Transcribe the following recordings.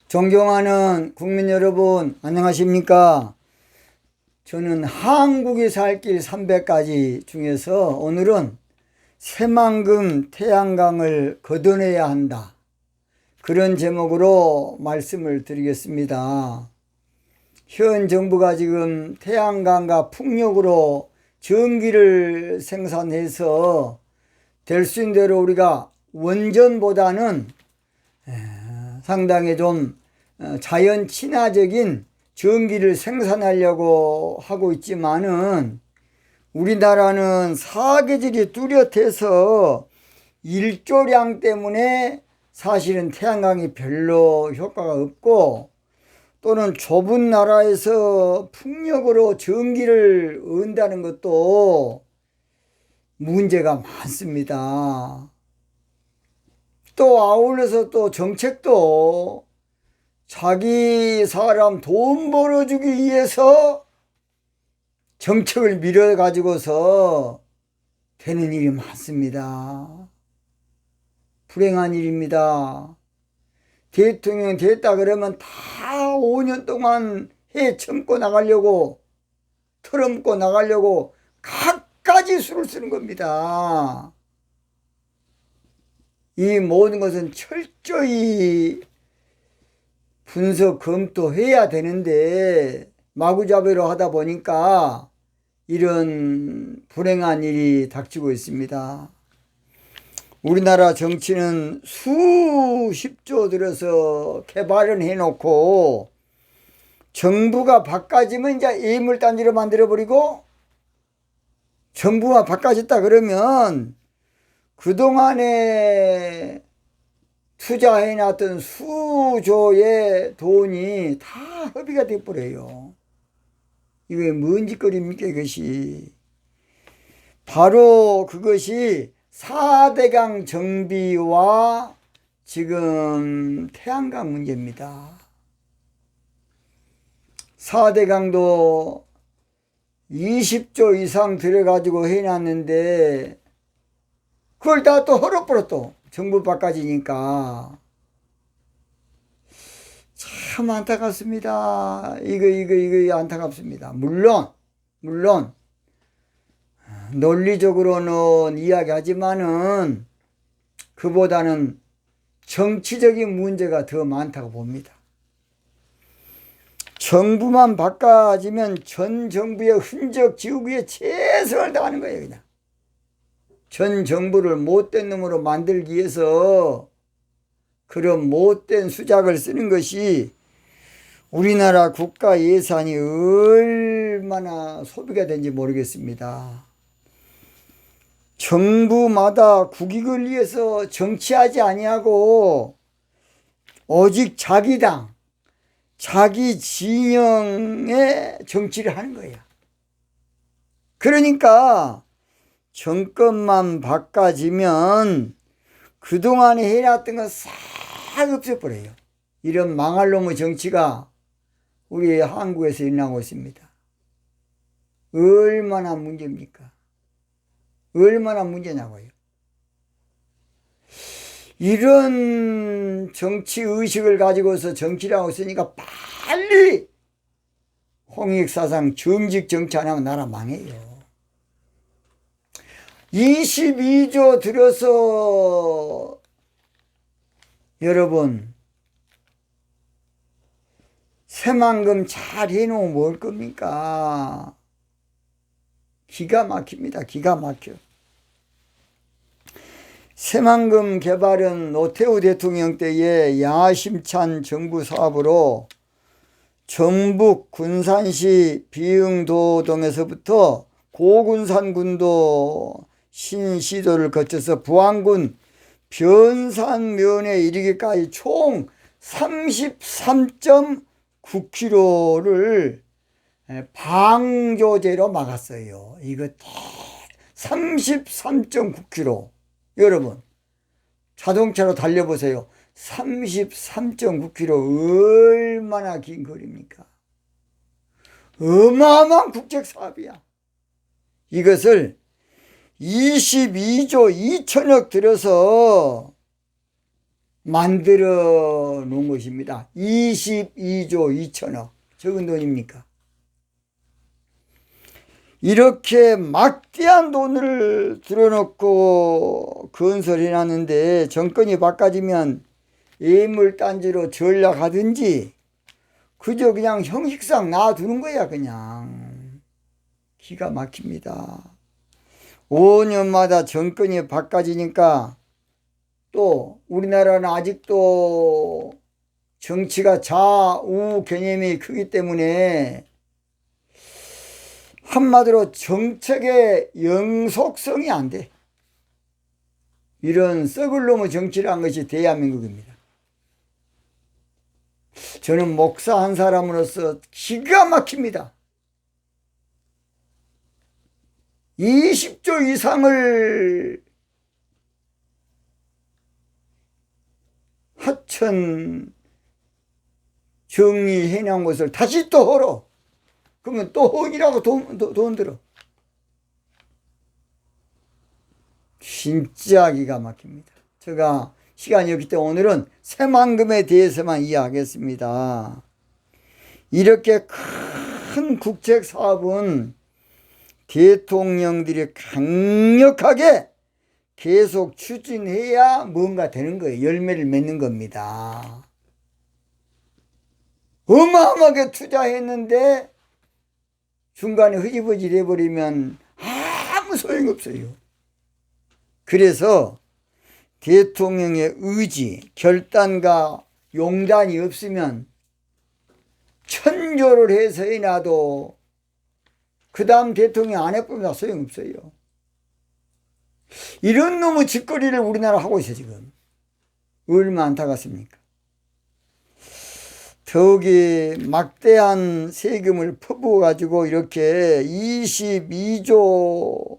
존경하는 국민 여러분, 안녕하십니까? 저는 한국이 살 길 300가지 중에서 오늘은 새만금 태양광을 걷어내야 한다, 그런 제목으로 말씀을 드리겠습니다. 현 정부가 지금 태양광과 풍력으로 전기를 생산해서 될 수 있는 대로 우리가 원전보다는 상당히 좀 자연 친화적인 전기를 생산하려고 하고 있지만은 우리나라는 사계절이 뚜렷해서 일조량 때문에 사실은 태양광이 별로 효과가 없고, 또는 좁은 나라에서 풍력으로 전기를 얻는다는 것도 문제가 많습니다. 또 아울러서 또 정책도 자기 사람 돈 벌어주기 위해서 정책을 밀어 가지고서 되는 일이 많습니다. 불행한 일입니다. 대통령 됐다 그러면 다 5년 동안 해 참고 나가려고, 털어먹고 나가려고 갖가지 수를 쓰는 겁니다. 이 모든 것은 철저히 분석 검토해야 되는데 마구잡이로 하다 보니까 이런 불행한 일이 닥치고 있습니다. 우리나라 정치는 수십조 들여서 개발은 해놓고 정부가 바꿔지면 이제 예물단지로 만들어버리고, 정부가 바꿔졌다 그러면 그동안에 투자해놨던 수조의 돈이 다 허비가 돼버려요. 이게 뭔 짓거리입니까, 이것이. 바로 그것이 4대강 정비와 지금 태양광 문제입니다. 4대강도 20조 이상 들여가지고 해놨는데 그걸 다 또 헐어버려, 또 정부 바꿔지니까. 참 안타깝습니다. 이거 안타깝습니다. 물론 논리적으로는 이야기하지만은 그보다는 정치적인 문제가 더 많다고 봅니다. 정부만 바꿔지면 전 정부의 흔적 지우기 위해 최선을 다하는 거예요, 그냥. 전 정부를 못된 놈으로 만들기 위해서 그런 못된 수작을 쓰는 것이 우리나라 국가 예산이 얼마나 소비가 되는지 모르겠습니다. 정부마다 국익을 위해서 정치하지 아니하고 오직 자기 당, 자기 진영의 정치를 하는 거예요. 그러니까 정권만 바꿔지면 그동안에 해놨던 거 싹 없애버려요. 이런 망할 놈의 정치가 우리 한국에서 일어나고 있습니다. 얼마나 문제입니까? 얼마나 문제냐고요. 이런 정치의식을 가지고서 정치를 하고 있으니까 빨리 홍익사상 정직 정치 안 하면 나라 망해요. 22조 들어서 여러분 새만금 잘 해놓으면 뭘 겁니까? 기가 막힙니다. 기가 막혀. 새만금 개발은 노태우 대통령 때의 야심찬 정부 사업으로 전북 군산시 비흥도 등에서부터 고군산군도 신시도를 거쳐서 부안군 변산면에 이르기까지 총 33.9km를 방조제로 막았어요. 이거 33.9km. 여러분 자동차로 달려보세요. 33.9km 얼마나 긴 거리입니까? 어마어마한 국책사업이야. 이것을 22조 2천억 들여서 만들어 놓은 것입니다. 22조 2천억. 적은 돈입니까? 이렇게 막대한 돈을 들어놓고 건설해 놨는데 정권이 바꿔지면 예물단지로 전락하든지 그저 그냥 형식상 놔두는 거야. 그냥 기가 막힙니다. 5년마다 정권이 바꿔지니까 또 우리나라는 아직도 정치가 좌우 개념이 크기 때문에 한마디로 정책의 영속성이 안 돼. 이런 썩을 놈의 정치를 한 것이 대한민국입니다. 저는 목사 한 사람으로서 기가 막힙니다. 20조 이상을 하천 정리해 놓은 것을 다시 또 헐어. 그러면 또 헐이라고 돈 들어. 진짜 기가 막힙니다. 제가 시간이 없기 때문에 오늘은 새만금에 대해서만 이야기하겠습니다. 이렇게 큰 국책 사업은 대통령들이 강력하게 계속 추진해야 뭔가 되는 거예요. 열매를 맺는 겁니다. 어마어마하게 투자했는데 중간에 흐지부지 돼버리면 아무 소용없어요. 그래서 대통령의 의지, 결단과 용단이 없으면 천조를 해서 해놔도 그 다음 대통령 안 해보면 소용없어요. 이런 놈의 짓거리를 우리나라 하고 있어요. 지금 얼마나 안타깝습니까? 더욱이 막대한 세금을 퍼부어가지고 이렇게 22조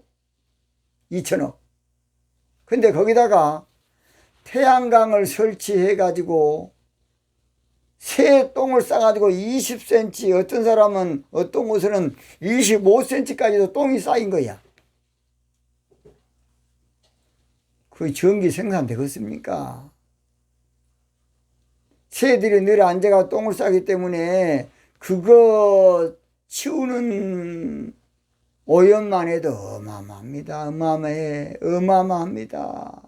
2천억. 근데 거기다가 태양광을 설치해가지고 새 똥을 싸가지고 20cm, 어떤 사람은 어떤 곳에는 25cm까지도 똥이 쌓인 거야. 그 전기 생산 되겠습니까? 새들이 늘 앉아가 똥을 싸기 때문에 그거 치우는 오염만 해도 어마어마합니다. 어마어마합니다.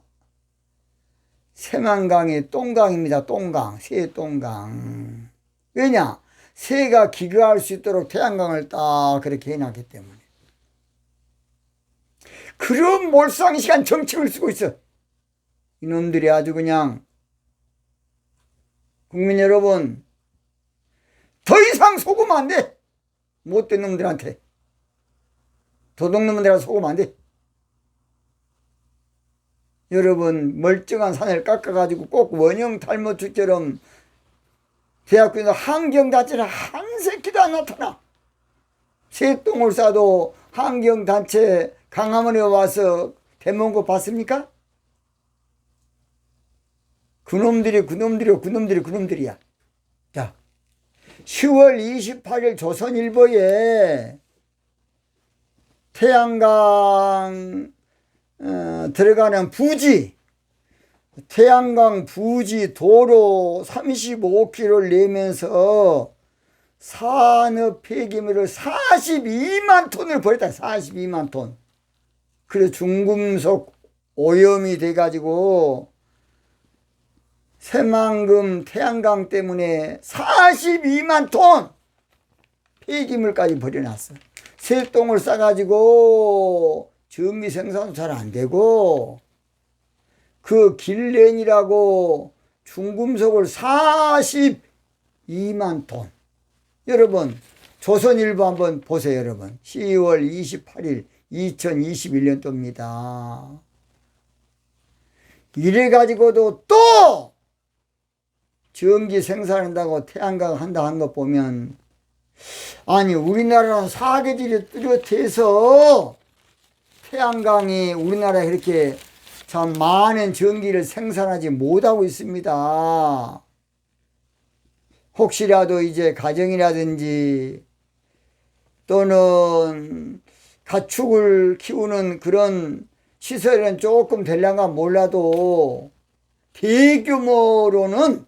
새만강이 똥강입니다. 똥강, 새 똥강. 왜냐? 새가 기거할 수 있도록 태양광을 딱 그렇게 해놨기 때문에. 그런 몰상식한 정책을 쓰고 있어. 이놈들이 아주 그냥, 국민 여러분, 더 이상 속으면 안 돼. 못된 놈들한테. 도둑놈들한테 속으면 안 돼. 여러분, 멀쩡한 산을 깎아가지고 꼭 원형 탈모주처럼 대학교에서 환경단체는 한 새끼도 안 나타나. 새똥을 싸도 환경단체 강화문에 와서 대모고 봤습니까? 그놈들이야. 자, 10월 28일 조선일보에 태양광 들어가는 부지, 태양광 부지 도로 35km를 내면서 산업 폐기물을 42만 톤을 버렸다. 42만 톤. 그래서 중금속 오염이 돼가지고 새만금 태양광 때문에 42만 톤 폐기물까지 버려놨어. 새똥을 싸가지고 전기 생산도 잘 안 되고 그 길렌이라고 중금속을 42만 톤. 여러분 조선일보 한번 보세요. 여러분 10월 28일 2021년도입니다. 이래가지고도 또 전기 생산한다고 태양광 한다 한 거 보면, 아니 우리나라는 사계절이 뚜렷해서 태양광이 우리나라에 이렇게 참 많은 전기를 생산하지 못하고 있습니다. 혹시라도 이제 가정이라든지 또는 가축을 키우는 그런 시설은 조금 될란가 몰라도 대규모로는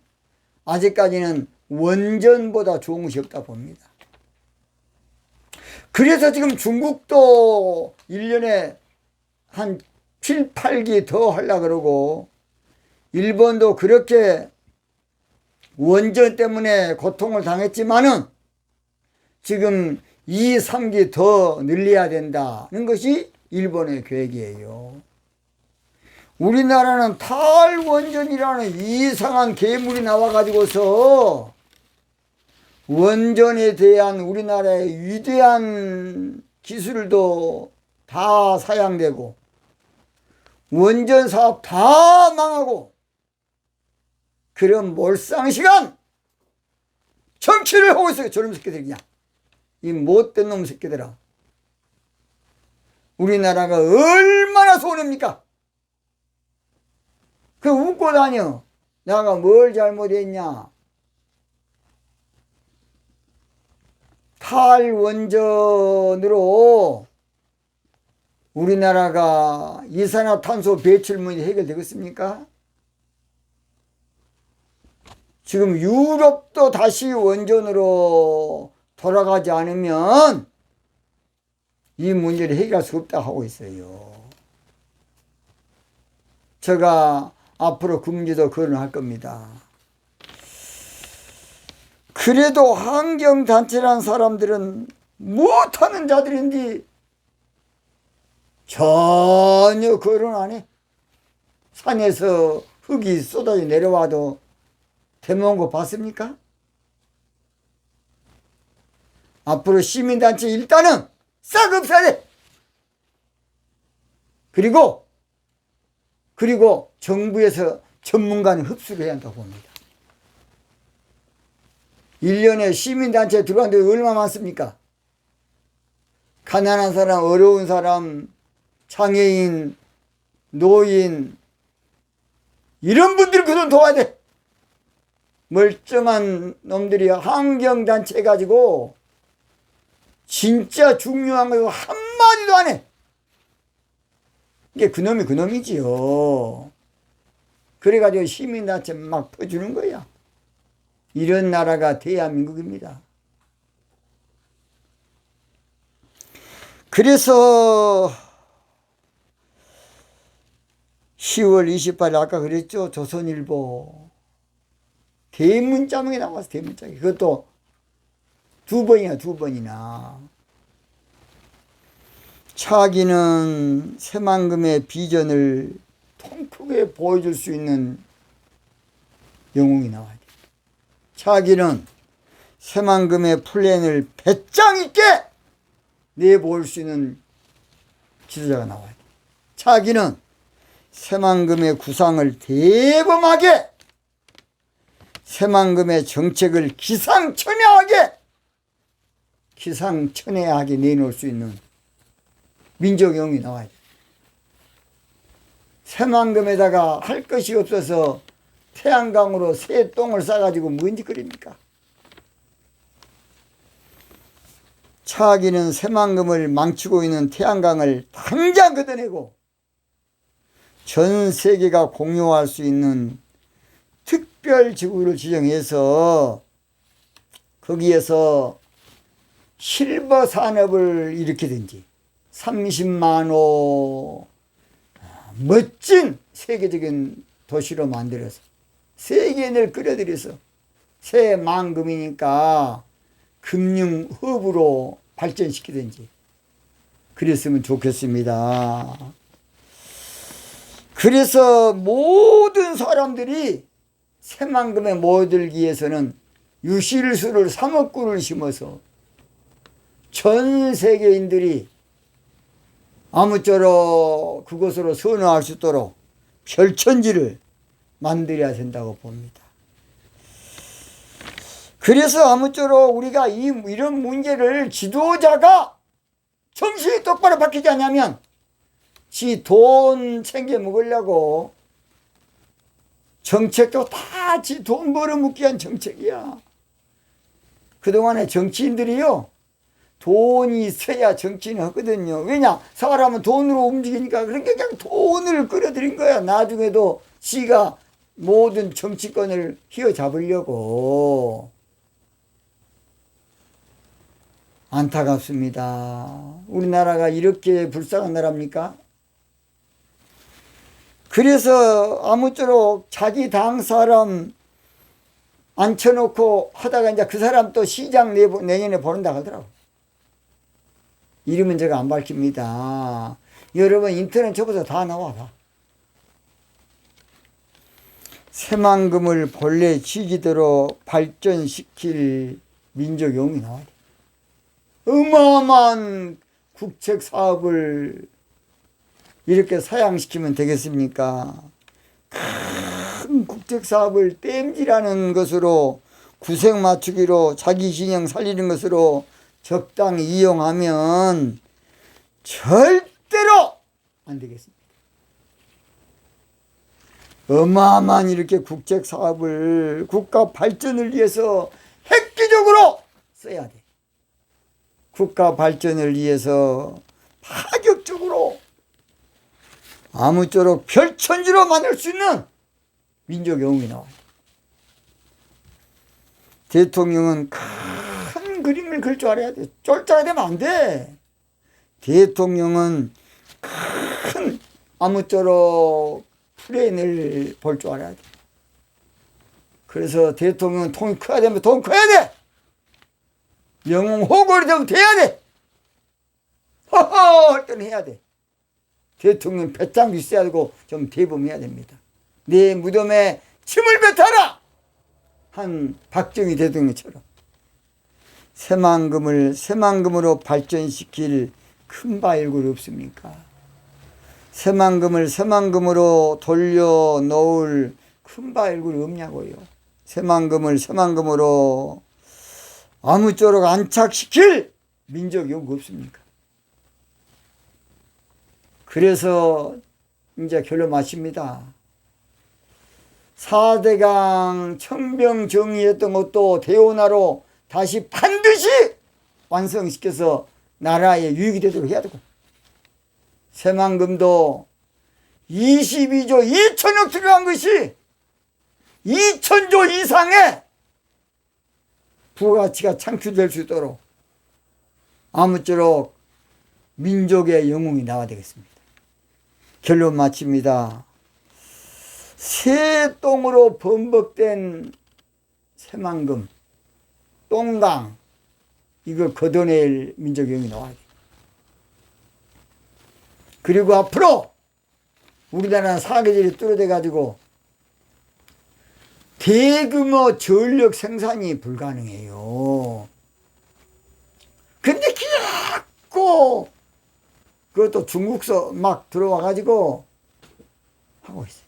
아직까지는 원전보다 좋은 것이 없다 봅니다. 그래서 지금 중국도 1년에 한 7, 8기 더 하려고 그러고, 일본도 그렇게 원전 때문에 고통을 당했지만은 지금 2, 3기 더 늘려야 된다는 것이 일본의 계획이에요. 우리나라는 탈원전이라는 이상한 괴물이 나와가지고서 원전에 대한 우리나라의 위대한 기술도 다 사양되고 원전 사업 다 망하고, 그런 몰상시간 정치를 하고 있어요. 저놈 새끼들, 그냥 이 못된 놈 새끼들아. 우리나라가 얼마나 손해입니까? 그 웃고 다녀. 내가 뭘 잘못했냐. 탈원전으로 우리나라가 이산화탄소 배출 문제 해결되겠습니까? 지금 유럽도 다시 원전으로 돌아가지 않으면 이 문제를 해결할 수 없다 하고 있어요. 제가 앞으로 그 문제도 거론할 겁니다. 그래도 환경단체란 사람들은 못하는 자들인데 전혀 거론 안 해. 산에서 흙이 쏟아져 내려와도 대모한 거 봤습니까? 앞으로 시민단체 일단은 싹 없애야 돼. 그리고 정부에서 전문가는 흡수를 해야 한다고 봅니다. 1년에 시민단체에 들어간 데가 얼마나 많습니까? 가난한 사람, 어려운 사람, 장애인, 노인, 이런 분들 그 돈 도와야 돼. 멀쩡한 놈들이 환경단체 가지고 진짜 중요한 거 한마디도 안 해. 이게 그놈이 그놈이지요. 그래가지고 시민단체 막 퍼주는 거야. 이런 나라가 대한민국입니다. 그래서 10월 28일 아까 그랬죠. 조선일보 대문자문이 나왔어. 대문자문. 그것도 두 번이나. 차기는 새만금의 비전을 통크게 보여줄 수 있는 영웅이 나와야 돼. 차기는 새만금의 플랜을 배짱 있게 내볼 수 있는 지도자가 나와야 돼. 차기는 새만금의 구상을 대범하게, 새만금의 정책을 기상천외하게 내놓을 수 있는 민족영웅이 나와야 돼. 새만금에다가 할 것이 없어서 태양광으로 새 똥을 싸가지고 뭔 짓거립니까? 차기는 새만금을 망치고 있는 태양광을 당장 걷어내고 전 세계가 공유할 수 있는 특별지구를 지정해서 거기에서 실버 산업을 일으키든지 30만 호 멋진 세계적인 도시로 만들어서 세계인을 끌어들여서 새만금이니까 금융 허브로 발전시키든지 그랬으면 좋겠습니다. 그래서 모든 사람들이 새만금에 모들기 위해서는 유실수를 3억 구를 심어서 전 세계인들이 아무쪼록 그곳으로 선호할 수 있도록 별천지를 만들어야 된다고 봅니다. 그래서 아무쪼록 우리가 이런 문제를 지도자가 정신이 똑바로 바뀌지 않냐면 지 돈 챙겨 먹으려고 정책도 다 지 돈 벌어먹기 위한 정책이야. 그동안에 정치인들이요, 돈이 있어야 정치는 하거든요. 왜냐? 사람은 돈으로 움직이니까. 그러니까 그냥 돈을 끌어들인 거야. 나중에도 지가 모든 정치권을 휘어잡으려고. 안타깝습니다. 우리나라가 이렇게 불쌍한 나라입니까? 그래서 아무쪼록 자기 당 사람 앉혀놓고 하다가 이제 그 사람 또 시장 내년에 보낸다 하더라고. 이름은 제가 안 밝힙니다. 여러분 인터넷 쳐보세요. 다 나와. 다. 새만금을 본래 취지대로 발전시킬 민족용이 나와야 돼. 어마어마한 국책 사업을 이렇게 사양시키면 되겠습니까? 큰 국책 사업을 땜질하는 것으로 구색 맞추기로 자기 진영 살리는 것으로 적당히 이용하면 절대로 안 되겠습니다. 어마어마한 이렇게 국책 사업을 국가 발전을 위해서 획기적으로 써야 돼. 국가 발전을 위해서 파격적으로 아무쪼록 별천지로 만들 수 있는 민족 영웅이 나와요. 대통령은 큰 그림을 그릴 줄 알아야 돼. 쫄자가 되면 안 돼. 대통령은 큰 아무쪼록 플랜을 볼 줄 알아야 돼. 그래서 대통령은 돈이 커야 되면 돈 커야 돼. 영웅 호걸이 좀 돼야 돼. 허허 할 때는 해야 돼. 대통령 배짱도 있어야 되고 좀 대범해야 됩니다. 내 무덤에 침을 뱉어라 한 박정희 대통령처럼 새만금을 새만금으로 발전시킬 큰 바일굴이 없습니까? 새만금을 새만금으로 돌려놓을 큰 바일굴이 없냐고요. 새만금을 새만금으로 아무쪼록 안착시킬 민족이 없습니까? 그래서 이제 결론 마칩니다. 4대강 청병정의했던 것도 대원하로 다시 반드시 완성시켜서 나라에 유익이 되도록 해야 되고, 새만금도 22조 2천억 들어간 것이 2천조 이상의 부가가치가 창출될 수 있도록 아무쪼록 민족의 영웅이 나와야 되겠습니다. 결론 마칩니다. 새똥으로 범벅된 새만금, 똥강, 이걸 걷어낼 민족의 영웅이 나와야 돼. 그리고 앞으로 우리나라는 사계절이 뚜렷해 가지고 대규모 전력 생산이 불가능해요. 근데 자꾸 그것도 중국서 막 들어와 가지고 하고 있어요.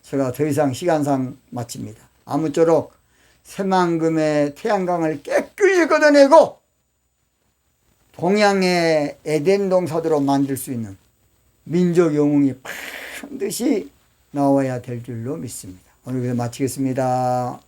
제가 더 이상 시간상 마칩니다. 아무쪼록 새만금의 태양강을 깨끗이 걷어내고 동양의 에덴 동사도로 만들 수 있는 민족 영웅이 반드시 나와야 될 줄로 믿습니다. 오늘 여기서 마치겠습니다.